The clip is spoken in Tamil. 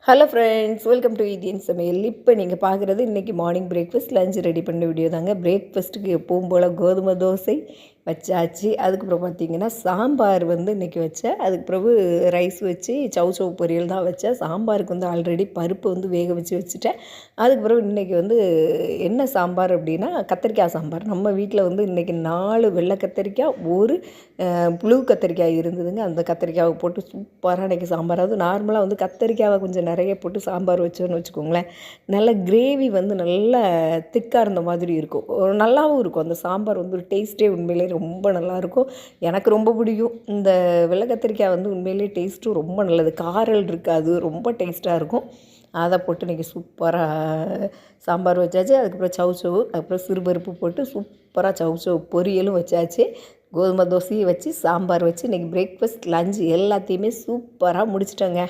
Hello friends, welcome to Indian சமையல். இப்போ நீங்கள் பார்க்குறது இன்றைக்கி மார்னிங் பிரேக்ஃபாஸ்ட் லஞ்ச் ரெடி பண்ண வீடியோ தாங்க. பிரேக்ஃபாஸ்ட்டுக்கு எப்பவும் போல் கோதுமை தோசை வச்சாச்சு. அதுக்கப்புறம் பார்த்திங்கன்னா சாம்பார் இன்றைக்கி வச்சேன். அதுக்கு பிறகு ரைஸ் வச்சு சவு பொரியல் தான் வச்சேன். சாம்பாருக்கு ஆல்ரெடி பருப்பு வேக வச்சுட்டேன். அதுக்கு பிறகு இன்றைக்கி என்ன சாம்பார் அப்படின்னா கத்திரிக்காய் சாம்பார். நம்ம வீட்டில் இன்றைக்கி 4 வெள்ளை கத்திரிக்காய், ஒரு புழு கத்திரிக்காய் இருந்ததுங்க. அந்த கத்திரிக்காவை போட்டு சூப்பராக இன்றைக்கி சாம்பார். அது நார்மலாக கத்திரிக்காவை கொஞ்சம் நிறைய போட்டு சாம்பார் வச்சோன்னு வச்சுக்கோங்களேன், நல்ல கிரேவி நல்லா திக்காக இருந்த மாதிரி இருக்கும். நல்லாவும் இருக்கும். அந்த சாம்பார் ஒரு டேஸ்ட்டே உண்மையிலே ரொம்ப நல்லாயிருக்கும். எனக்கு ரொம்ப பிடிக்கும். இந்த வெள்ளை கத்திரிக்காய் உண்மையிலே டேஸ்ட்டும் ரொம்ப நல்லது. காரல் இருக்காது, ரொம்ப டேஸ்ட்டாக இருக்கும். அதை போட்டு இன்றைக்கி சூப்பராக சாம்பார் வச்சாச்சு. அதுக்கப்புறம் சவு அதுக்கப்புறம் சிறுபருப்பு போட்டு சூப்பராக சவு பொரியலும் வச்சாச்சு. கோதுமை தோசையை வச்சு சாம்பார் வச்சு இன்றைக்கி பிரேக்ஃபாஸ்ட் லஞ்ச் எல்லாத்தையுமே சூப்பராக முடிச்சிட்டோங்க.